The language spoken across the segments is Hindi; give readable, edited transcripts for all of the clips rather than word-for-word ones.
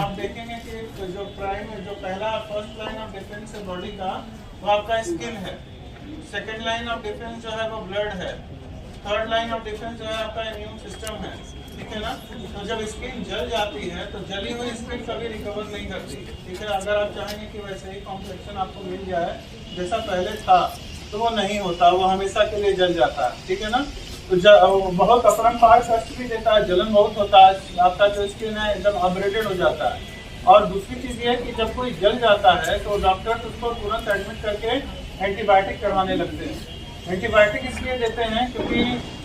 आप देखेंगे कि जो फर्स्ट लाइन ऑफ डिफेंस है बॉडी का, वो आपका स्किन है। सेकेंड लाइन ऑफ डिफेंस जो है वो ब्लड है। थर्ड लाइन ऑफ डिफेंस जो है आपका इम्यून सिस्टम है, ठीक है ना। तो जब स्किन जल जाती है तो जली हुई स्किन कभी रिकवर नहीं करती, ठीक है। अगर आप चाहेंगे कि वैसे ही कॉम्प्लेक्शन आपको मिल जाए जैसा पहले था, तो वो नहीं होता, वो हमेशा के लिए जल जाता है, ठीक है ना। तो बहुत अपरंपार कष्ट भी देता है, जलन बहुत होता है, आपका जो स्किन है एकदम अपग्रेडेड हो जाता है। और दूसरी चीज़ ये है कि जब कोई जल जाता है तो डॉक्टर उसको तुरंत एडमिट करके एंटीबायोटिक करवाने लगते हैं। एंटीबायोटिक इसलिए देते हैं क्योंकि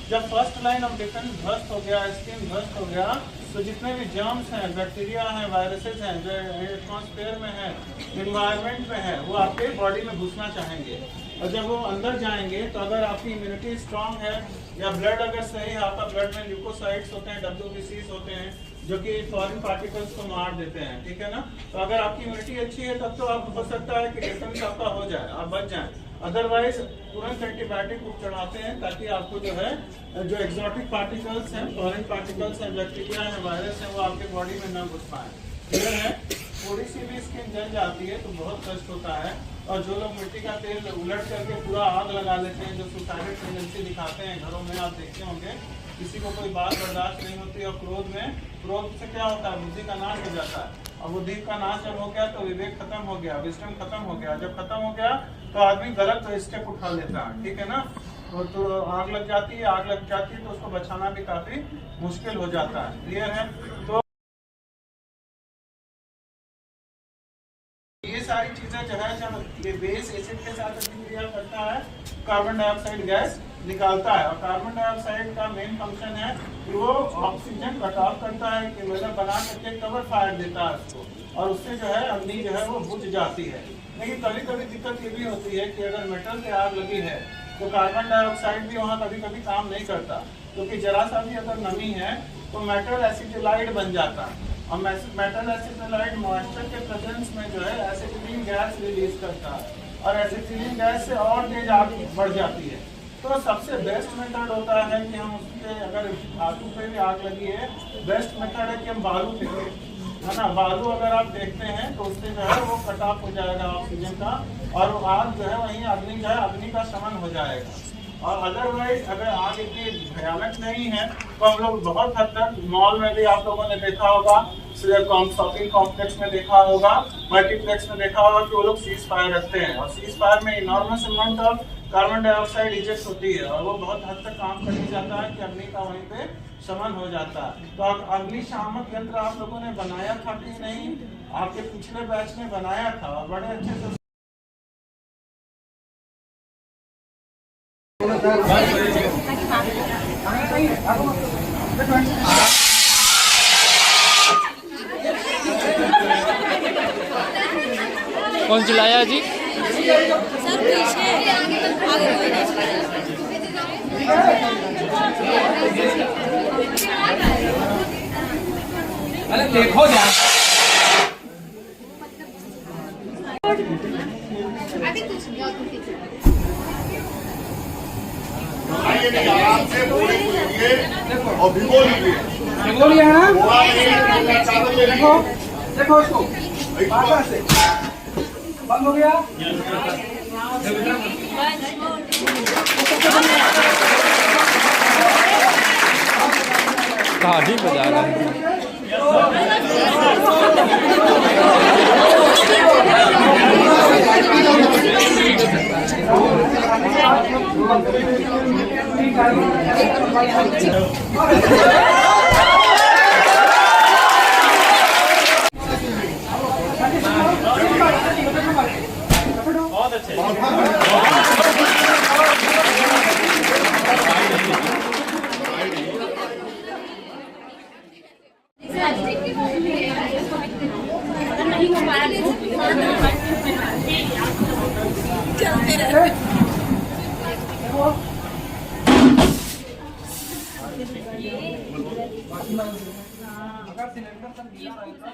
जब फर्स्ट लाइन ऑफ डिफेंस ध्वस्त हो गया, स्किन ध्वस्त हो गया, तो जितने भी जर्म्स हैं, बैक्टीरिया हैं, वायरसेस हैं जो एटमॉस्फेयर में है, इन्वायरमेंट में है, वो आपके बॉडी में घुसना चाहेंगे। और जब वो अंदर जाएंगे तो अगर आपकी इम्यूनिटी स्ट्रांग है या ब्लड अगर सही है, आपका ब्लड में ल्यूकोसाइट्स होते हैं, WBCs होते हैं जो कि फॉरेन पार्टिकल्स को मार देते हैं, ठीक है ना। तो अगर आपकी इम्यूनिटी अच्छी है तब तो आप हो सकता है कि डिफेंस आपका हो जाए, आप बच जाएं। अदरवाइज तुरंत एंटीबायोटिक को चढ़ाते हैं ताकि आपको जो है जो एक्सोटिक पार्टिकल्स हैं, फॉरेन पार्टिकल्स हैं, बैक्टीरिया हैं, वायरस हैं, वो आपके बॉडी में न घुस पाए। क्लियर है। थोड़ी सी भी स्किन जल जाती है तो बहुत कष्ट होता है। और जो लोग मिट्टी का तेल उलट करके पूरा आग लगा लेते हैं, जो सुसाइडल टेंडेंसी दिखाते हैं घरों में, आप देखते होंगे किसी को कोई बात बर्दाश्त नहीं होती और क्रोध से क्या होता है, बुद्धि का नाश हो जाता है। और बुद्धि का नाश जब हो गया तो विवेक खत्म हो गया, विजडम खत्म हो गया। जब खत्म हो गया तो आदमी गलत स्टेप उठा लेता है, ठीक है ना। तो आग लग जाती है तो उसको बचाना भी काफी मुश्किल हो जाता है। क्लियर है। तो ये सारी चीजें जो है, जब ये बेस एसिड के साथ प्रतिक्रिया करता है, कार्बन डाइऑक्साइड गैस निकालता है। और कार्बन डाइऑक्साइड का मेन फंक्शन है कि वो ऑक्सीजन कट ऑफ करता है, कि मतलब बना करके कवर फायर देता है उसको, और उससे जो है अग्नि जो है वो बुझ जाती है। लेकिन कभी कभी दिक्कत ये भी होती है कि अगर मेटल पे आग लगी है तो कार्बन डाइऑक्साइड भी वहाँ कभी कभी काम नहीं करता, क्योंकि जरा सा भी अगर नमी है तो मेटल एसिटिलाइड बन जाता है। और मेटल एसिटिलाइड मॉइस्चर के प्रेजेंस में जो है एसिटिलीन गैस रिलीज करता है, और एसिटिलीन गैस से और तेज आग बढ़ जाती है। तो सबसे बेस्ट मेथड होता है कि हम उसके, अगर धातु पे भी आग लगी है, बेस्ट मेथड है कि हम बालू फेंकें, है ना। बालू अगर आप देखते हैं तो उससे जो है वो कट ऑफ हो जाएगा ऑक्सीजन का, और वो आग जो है वहीं अग्नि जो है अग्नि का शमन हो जाएगा। और अदरवाइज अगर आग इतनी भयानक नहीं है तो हम लोग बहुत हद तक, मॉल में भी आप लोगों ने देखा होगा, शॉपिंग कॉम्प्लेक्स में देखा होगा, मल्टीप्लेक्स में देखा होगा कि वो लोग सीज फायर रखते हैं, और सीज फायर में enormous amount of carbon dioxide eject होती है, और वो बहुत हद तक काम करने जाता है कि अग्नि का वहीं पे शमन हो जाता है। तो अग्निशामक यंत्र आप लोगों ने बनाया था कि नहीं? आपके पिछले बैच में बनाया था और बड़े अच्छे से। कौन चिल्लाया जी? सर पीछे अरे देखो यार, अभी कुछ नहीं आराम से बोले और भिगो लीजिए। बोलिए हाँ। देखो देखो उसको से बंद हो गया। ताली बजा रहा है। बहुत अच्छे। चलते रहे। अगर सिलेंडर सब दिया रहेगा